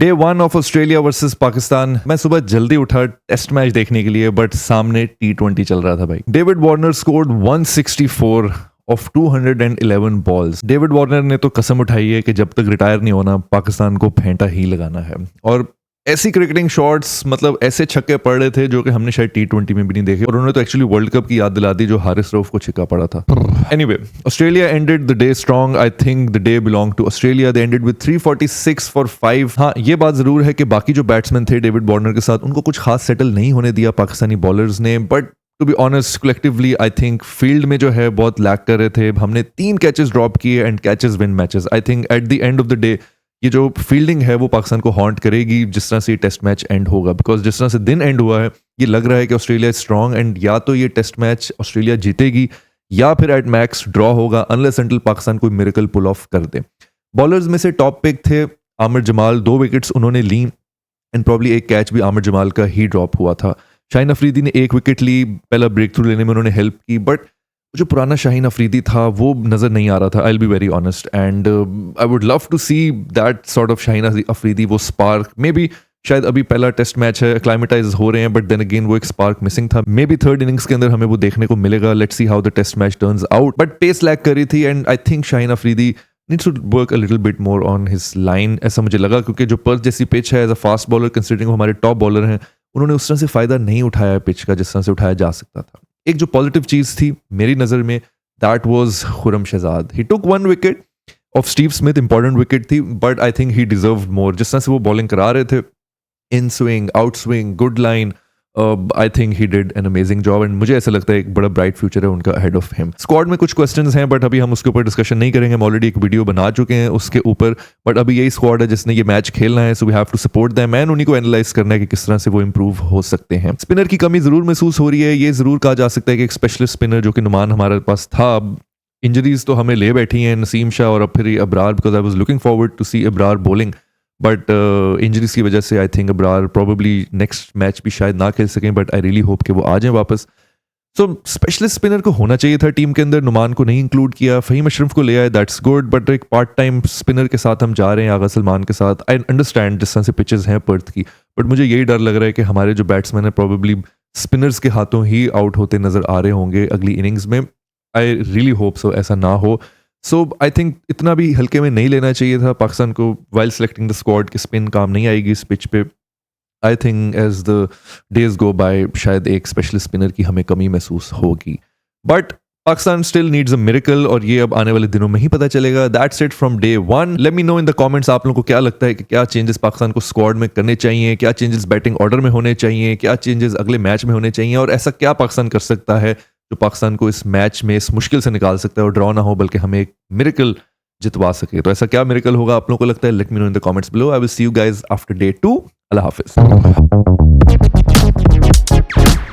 Day 1 of Australia versus Pakistan. मैं सुबह जल्दी उठा टेस्ट मैच देखने के लिए, बट सामने T20 चल रहा था भाई। David Warner scored 164 of 211 balls. David Warner ने तो कसम उठाई है कि जब तक रिटायर नहीं होना पाकिस्तान को फेंटा ही लगाना है। और ऐसी क्रिकेटिंग शॉट्स, मतलब ऐसे छक्के पड़ रहे थे जो कि हमने शायद T20 में भी नहीं देखे, और उन्होंने तो एक्चुअली वर्ल्ड कप की याद दिला दी जो हारिस रऊफ को छिक्का पड़ा था। Anyway, Australia ended the day strong. I think the day belong to Australia. They ended with 346 for 5। हाँ, ये बात जरूर है कि बाकी जो बैट्समैन थे डेविड वार्नर के साथ, उनको कुछ खास सेटल नहीं होने दिया पाकिस्तानी बॉलर्स ने। But to be honest, collectively I think field में जो है बहुत लैक कर रहे थे। हमने 3 कैचेस ड्रॉप किए and catches win matches. I think at the end of the day ये जो फील्डिंग है वो पाकिस्तान को हॉन्ट करेगी जिस तरह से ये टेस्ट मैच एंड होगा। बिकॉज जिस तरह से दिन एंड हुआ है, ये लग रहा है कि ऑस्ट्रेलिया इज स्ट्रॉन्ग एंड या तो ये टेस्ट मैच ऑस्ट्रेलिया जीतेगी या फिर एट मैक्स ड्रॉ होगा, अनलेस अंटिल पाकिस्तान कोई मिरेकल पुल ऑफ कर दे। बॉलर्स में से टॉप पिक थे आमिर जमाल, 2 विकेट्स उन्होंने ली एंड प्रॉब्ली एक कैच भी आमिर जमाल का ही ड्रॉप हुआ था। शाहीन अफरीदी ने 1 विकेट ली, पहला ब्रेक थ्रू लेने में उन्होंने हेल्प की, बट जो पुराना शाहीन अफरीदी था वो नज़र नहीं आ रहा था। I will be very honest and I would love to see that sort of Shaheen Afridi, वो स्पार्क। मे बी शायद अभी पहला टेस्ट मैच है, एक्लाइमेटाइज हो रहे हैं, बट देन अगेन वो एक स्पार्क मिसिंग था। मे बी थर्ड इनिंग्स के अंदर हमें वो देखने को मिलेगा। Let's see how the test match turns out. But pace lack कर रही थी and I think Shaheen Afridi needs to work a little bit more on his line, ऐसा मुझे लगा। क्योंकि जो पर्थ जैसी पिच है, as a fast bowler considering हमारे टॉप बॉलर हैं, उन्होंने उस तरह से फ़ायदा नहीं उठाया पिच का जिस तरह से उठाया जा सकता था। एक जो पॉजिटिव चीज़ थी मेरी नज़र में, that was Khurram Shahzad. He took 1 wicket of Steve Smith, important wicket थी, but I think he deserved more. जिस तरह से वो बॉलिंग करा रहे थे, in swing, out swing, good line, I think he did an amazing job and मुझे ऐसा लगता है एक बड़ा ब्राइट फ्यूचर है उनका अहेड ऑफ हिम। स्क्वाड में कुछ क्वेश्चंस हैं, बट अभी हम उसके ऊपर डिस्कशन नहीं करेंगे। हम ऑलरेडी एक वीडियो बना चुके हैं उसके ऊपर, बट अभी यही स्क्वाड है जिसने ये मैच खेलना है, so we have to support them and उन्हीं को एनालाइज करना है कि किस तरह से वो इंप्रूव हो सकते हैं। स्पिनर की कमी जरूर महसूस हो रही है। ये जरूर कहा जा सकता है कि एक स्पेशलिस्ट स्पिनर जो कि नुमान हमारे पास था, इंजरीज तो हमें ले बैठी हैं, नसीम शाह और अब फिर Abrar, because I was looking forward to see Abrar bowling, but injuries की वजह से आई थिंक अबरार प्रोबेबली नेक्स्ट मैच भी शायद ना खेल सकें, बट आई रियली होप कि वो आ जाएं वापस। सो स्पेशलिस्ट स्पिनर को होना चाहिए था टीम के अंदर। नुमान को नहीं इंक्लूड किया, फ़हीम अशरफ को ले आए, दैट्स गुड, बट एक पार्ट टाइम स्पिनर के साथ हम जा रहे हैं, आगा सलमान के साथ। आई अंडरस्टैंड जिस तरह से पिचेस हैं पर्थ की, बट मुझे यही डर लग रहा है कि हमारे जो बैट्समैन हैं प्रॉबेबली स्पिनर्स के हाथों ही आउट होते नजर आ रहे होंगे अगली इनिंग्स में। आई रियली होप सो ऐसा ना हो। सो आई थिंक इतना भी हल्के में नहीं लेना चाहिए था पाकिस्तान को वाइल सेलेक्टिंग द स्क्वाड कि स्पिन काम नहीं आएगी इस पिच पे। I think as the days go by शायद एक स्पेशलिस्ट स्पिनर की हमें कमी महसूस होगी, but Pakistan still needs a miracle और ये अब आने वाले दिनों में ही पता चलेगा। That's it from day 1। Let me know in the comments आप लोगों को क्या लगता है कि क्या चेंजेस पाकिस्तान को स्क्वाड में करने चाहिए, क्या चेंजेस बैटिंग ऑर्डर में होने चाहिए, क्या चेंजेस अगले मैच में होने चाहिए, और ऐसा क्या पाकिस्तान कर सकता है जो पाकिस्तान को इस मैच में इस मुश्किल से निकाल सकता है और ड्रॉ ना हो बल्कि हमें एक मिरेकल जितवा सके। तो ऐसा क्या मिरेकल होगा आप लोगों को लगता है? Let me know in the comments below. I will see you guys after day 2। Allah Hafiz.